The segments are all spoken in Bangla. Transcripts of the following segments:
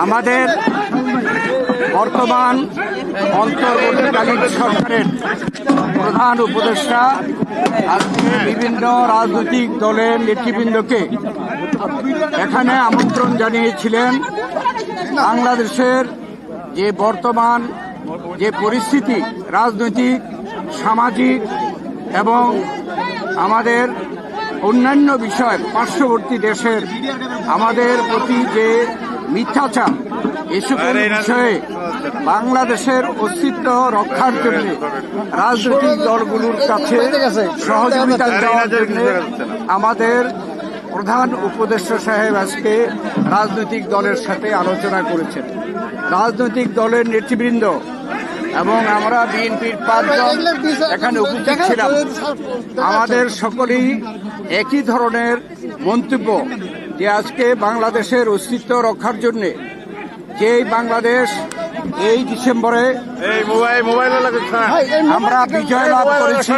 আমাদের বর্তমান অন্তর্বর্তীকালীন সরকারের প্রধান উপদেষ্টা আজকে বিভিন্ন রাজনৈতিক দলের নেতৃবৃন্দকে এখানে আমন্ত্রণ জানিয়েছিলেন বাংলাদেশের যে বর্তমান যে পরিস্থিতি রাজনৈতিক, সামাজিক এবং আমাদের অন্যান্য বিষয় পার্শ্ববর্তী দেশের আমাদের প্রতি যে মিথ্যাচার এসবের বিষয়ে বাংলাদেশের অস্তিত্ব রক্ষার জন্য রাজনৈতিক দলগুলোর কাছে সহযোগিতা দেওয়ার জন্য আমাদের প্রধান উপদেষ্টা সাহেব আজকে রাজনৈতিক দলের সাথে আলোচনা করেছেন। রাজনৈতিক দলের নেতৃবৃন্দ এবং আমরা বিএনপির 5 জন এখানে উপস্থিত ছিলাম। আমাদের সকলেই একই ধরনের মন্তব্য যে আজকে বাংলাদেশের অস্তিত্ব রক্ষার জন্য যেই বাংলাদেশ এই ডিসেম্বরে আমরা বিজয় লাভ করেছি,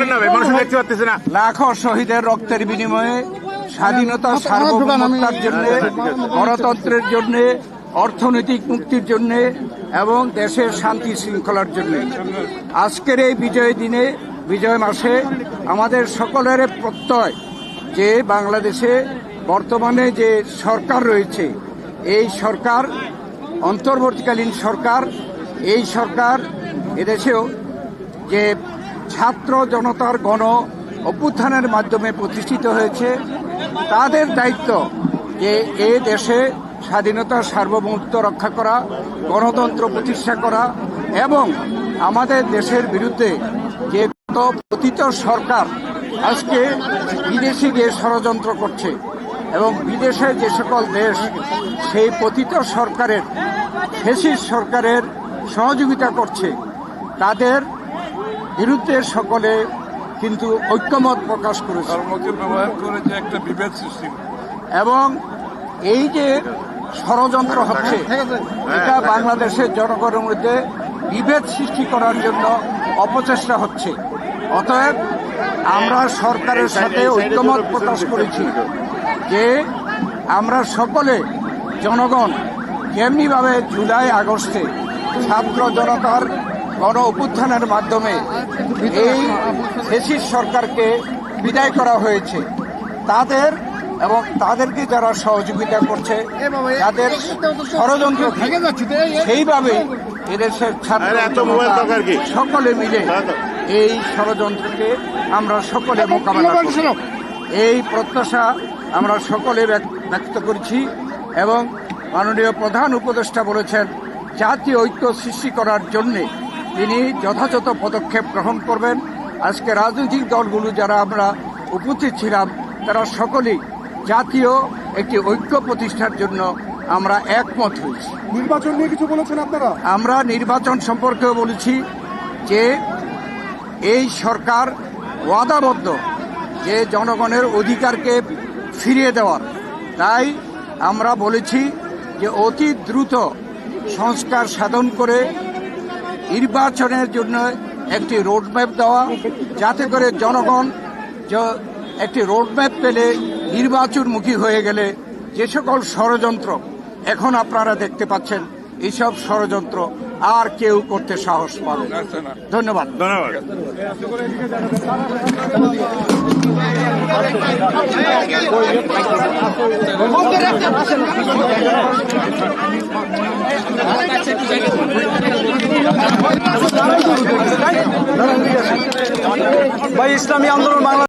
লাখো শহীদের রক্তের বিনিময়ে স্বাধীনতা সার্বভৌমত্বের জন্য, গণতন্ত্রের জন্য, অর্থনৈতিক মুক্তির জন্য এবং দেশের শান্তি শৃঙ্খলার জন্য আজকের এই বিজয় দিনে, বিজয় মাসে আমাদের সকলের প্রত্যয় যে বাংলাদেশে বর্তমানে যে সরকার রয়েছে, এই সরকার অন্তর্বর্তীকালীন সরকার, এই সরকার এদেশেও যে ছাত্র জনতার গণ অভ্যুত্থানের মাধ্যমে প্রতিষ্ঠিত হয়েছে, তাদের দায়িত্ব যে এ দেশে স্বাধীনতা সার্বভৌমত্ব রক্ষা করা, গণতন্ত্র প্রতিষ্ঠা করা এবং আমাদের দেশের বিরুদ্ধে যে পতিত সরকার আজকে বিদেশি যে ষড়যন্ত্র করছে এবং বিদেশে যে সকল দেশ সেই পতিত সরকারের, ফ্যাসিস্ট সরকারের সহযোগিতা করছে, তাদের বিরুদ্ধে সকলে কিন্তু ঐক্যমত প্রকাশ করেছে একটা বিভেদ সৃষ্টি এবং এই যে ষড়যন্ত্র হচ্ছে এটা বাংলাদেশের জনগণের মধ্যে বিভেদ সৃষ্টি করার জন্য অপচেষ্টা হচ্ছে। অতএব আমরা সরকারের সাথে ঐক্যমত প্রকাশ করেছি যে আমরা সকলে জনগণ যেমনিভাবে জুলাই আগস্টে ছাত্র জনতার গণ অভ্যুত্থানের মাধ্যমে এই ফ্যাসিস্ট সরকারকে বিদায় করা হয়েছে, তাদের এবং তাদেরকে যারা সহযোগিতা করছে, যাদের ষড়যন্ত্র সেইভাবে এদেশের ছাত্র সকলে মিলে এই ষড়যন্ত্রকে আমরা সকলে মোকাবেলা করব, এই প্রত্যাশা আমরা সকলে ব্যক্ত করছি। এবং মাননীয় প্রধান উপদেষ্টা বলেছেন জাতীয় ঐক্য সৃষ্টি করার জন্য তিনি যথাযথ পদক্ষেপ গ্রহণ করবেন। আজকে রাজনৈতিক দলগুলো যারা আমরা উপস্থিত ছিলাম তারা সকলেই জাতীয় একটি ঐক্য প্রতিষ্ঠার জন্য আমরা একমত হয়েছি। নির্বাচন নিয়ে কিছু বলেছেন আপনারা? আমরা নির্বাচন সম্পর্কেও বলেছি যে এই সরকার ওয়াদাবদ্ধ যে জনগণের অধিকারকে ফিরিয়ে দেওয়ার, তাই আমরা বলেছি যে অতি দ্রুত সংস্কার সাধন করে নির্বাচনের জন্য একটি রোডম্যাপ দেওয়া, যাতে করে জনগণ একটি রোডম্যাপ পেলে নির্বাচনমুখী হয়ে গেলে যে সকল ষড়যন্ত্র এখন আপনারা দেখতে পাচ্ছেন, এইসব ষড়যন্ত্র আর কেউ করতে সাহস পাবে না। ধন্যবাদ। ভাই, ইসলামী আন্দোলন বাংলা